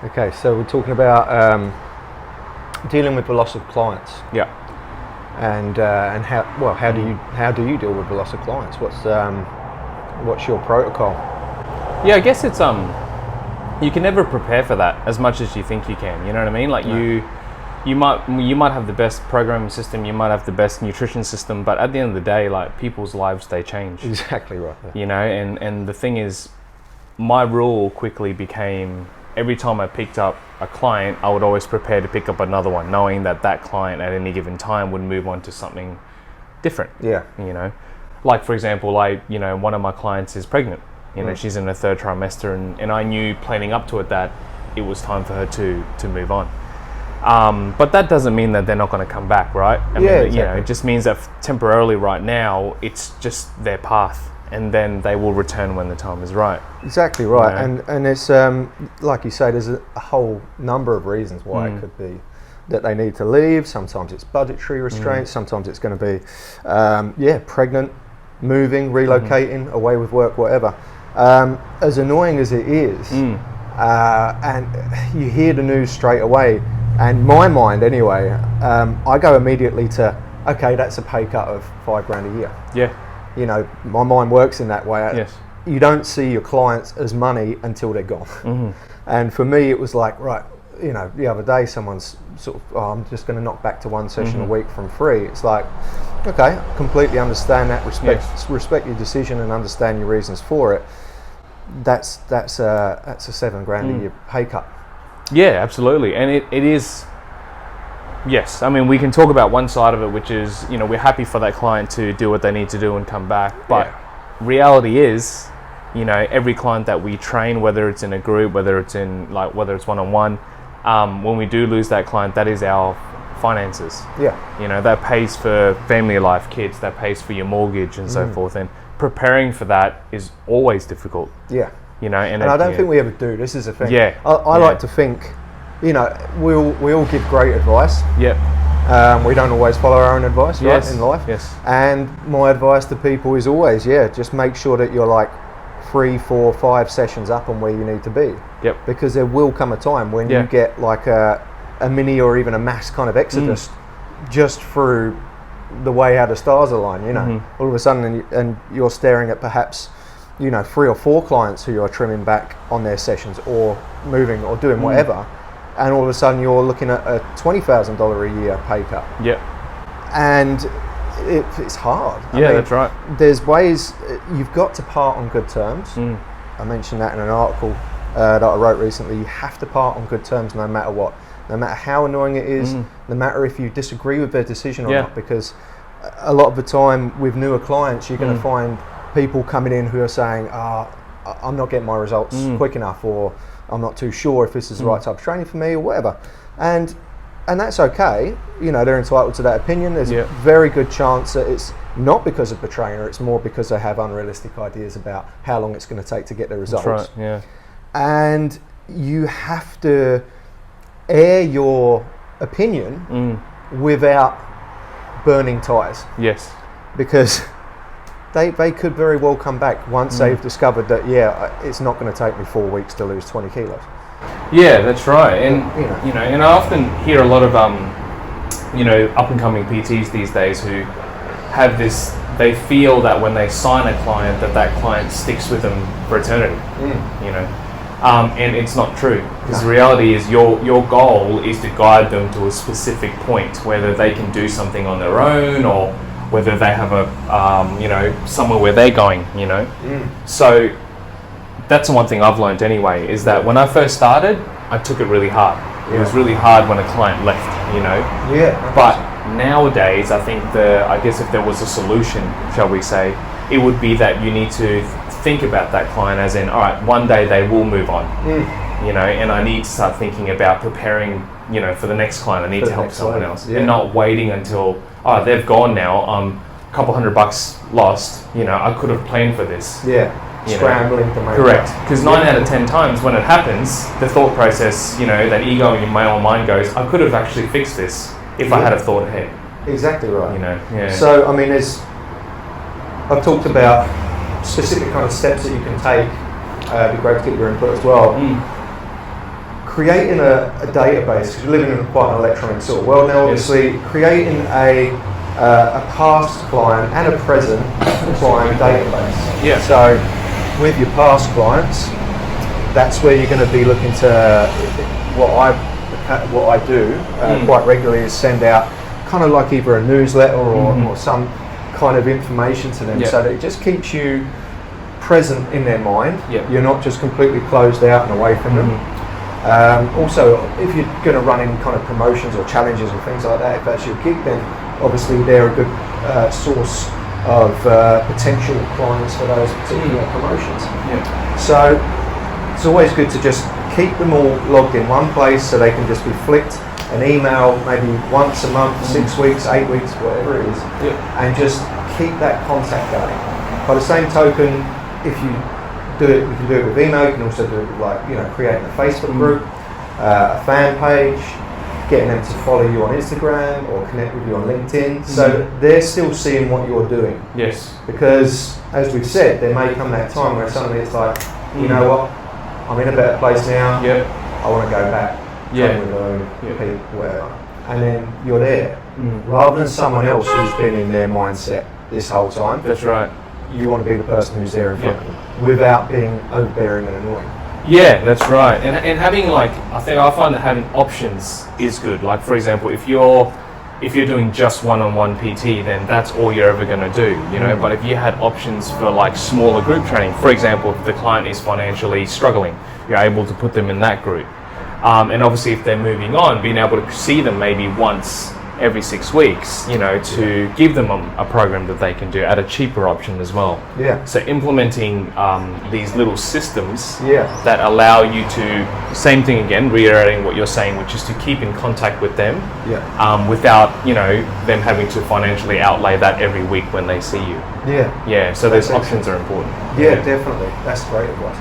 Okay, so we're talking about dealing with the loss of clients. Yeah. And how do you deal with the loss of clients? What's your protocol? Yeah, I guess it's you can never prepare for that as much as you think you can. You know what I mean? Like you might have the best programming system, you might have the best nutrition system, but at the end of the day, like, people's lives, they change. Exactly right. You know, and the thing is, my rule quickly became, every time I picked up a client, I would always prepare to pick up another one, knowing that that client at any given time would move on to something different. Yeah. You know, like, for example, one of my clients is pregnant. You know, she's in her third trimester, and I knew planning up to it that it was time for her to move on. But that doesn't mean that they're not going to come back, right? I mean, exactly. You know, it just means that temporarily right now, it's just their path, and then they will return when the time is right. Exactly right. You know? And it's like you say, there's a whole number of reasons why it could be that they need to leave. Sometimes it's budgetary restraints. Sometimes it's going to be pregnant, moving, relocating, away with work, whatever. As annoying as it is, and you hear the news straight away, and my mind anyway, I go immediately to, okay, that's a pay cut of $5,000 a year. Yeah. You know, my mind works in that way. Yes. You don't see your clients as money until they're gone. And for me, it was like, right, you know, the other day someone's sort of, I'm just going to knock back to one session a week from free. It's like, okay, completely understand that, respect your decision and understand your reasons for it. That's a $7,000 a year pay cut. Yeah, absolutely. And it is, yes, I mean, we can talk about one side of it, which is, you know, we're happy for that client to do what they need to do and come back. But reality is, you know, every client that we train, whether it's in a group, whether it's one-on-one, when we do lose that client, that is our finances. Yeah. You know, that pays for family life, kids, that pays for your mortgage and so forth. And preparing for that is always difficult. Yeah. You know, and I don't think we ever do. This is the thing. Yeah. I like to think, you know, we all give great advice. Yep. We don't always follow our own advice, right, in life. Yes. And my advice to people is always, just make sure that you're like 3, 4, 5 sessions up on where you need to be. Yep. Because there will come a time when you get like a mini or even a mass kind of exodus just through the way how the stars align, you know. All of a sudden, and you're staring at perhaps, you know, 3 or 4 clients who you're trimming back on their sessions or moving or doing whatever, and all of a sudden you're looking at a $20,000 a year pay cut. Yep. And it's hard. I mean, that's right. There's ways, you've got to part on good terms. I mentioned that in an article that I wrote recently. You have to part on good terms no matter what. No matter how annoying it is, no matter if you disagree with their decision or not, because a lot of the time with newer clients, you're going to find people coming in who are saying, I'm not getting my results quick enough, or I'm not too sure if this is the right type of training for me, or whatever. And that's okay. You know, they're entitled to that opinion. There's a very good chance that it's not because of the trainer, it's more because they have unrealistic ideas about how long it's going to take to get the results. That's right, yeah. And you have to air your opinion without burning ties. Yes. Because they could very well come back once they've discovered that, it's not going to take me 4 weeks to lose 20 kilos. Yeah, that's right. And, you know, and I often hear a lot of, you know, up-and-coming PTs these days who have this, they feel that when they sign a client, that client sticks with them for eternity, you know. And it's not true, because the reality is your goal is to guide them to a specific point, whether they can do something on their own or whether they have a, you know, somewhere where they're going, you know. So that's one thing I've learned anyway, is that when I first started, I took it really hard. It was really hard when a client left, you know. Yeah. But nowadays, I think I guess if there was a solution, shall we say, it would be that you need to think about that client as in, all right, one day they will move on, you know, and I need to start thinking about preparing, you know, for the next client. I need to help someone else, and not waiting until, they've gone now, a couple $100 lost, you know, I could have planned for this. Yeah, scrambling to make correct, because 9 out of 10 times when it happens, the thought process, you know, that ego in my own mind goes, I could have actually fixed this if I had have thought ahead. Exactly right. You know, So, I mean, I've talked about specific kind of steps that you can take. It'd be great to get your input as well. creating a database, because you're living in quite an electronic sort of world now, obviously, creating a past client and a present client database. Yeah. So with your past clients, that's where you're going to be looking to, what I do quite regularly is send out kind of like either a newsletter or some kind of information to them, so that it just keeps you present in their mind. You're not just completely closed out and away from them. Also, if you're going to run in kind of promotions or challenges or things like that, if that's your gig, then obviously they're a good source of potential clients for those particular promotions. So it's always good to just keep them all logged in one place, so they can just be flicked an email maybe once a month, 6 weeks, 8 weeks, whatever it is, and just keep that contact going. By the same token, if you do it, you can do it with email. You can also do it with, like, creating a Facebook group, a fan page, getting them to follow you on Instagram or connect with you on LinkedIn, so that they're still seeing what you're doing. Yes. Because, as we've said, there may come that time where suddenly it's like, you know what, I'm in a better place now. I want to go back. Repeat, whatever. And then you're there, rather than someone else who's been in their mindset this whole time. That's right. You want to be the person who's there in front of them, without being overbearing and annoying. Yeah, that's right. And having, like, I find that having options is good. Like, for example, if you're doing just one-on-one PT, then that's all you're ever going to do, But if you had options for, like, smaller group training, for example, if the client is financially struggling, you're able to put them in that group. And obviously, if they're moving on, being able to see them maybe once every 6 weeks, to give them a program that they can do at a cheaper option as well. So implementing these little systems that allow you to, same thing again, reiterating what you're saying, which is to keep in contact with them without, them having to financially outlay that every week when they see you. So those options are important. Definitely. That's great advice.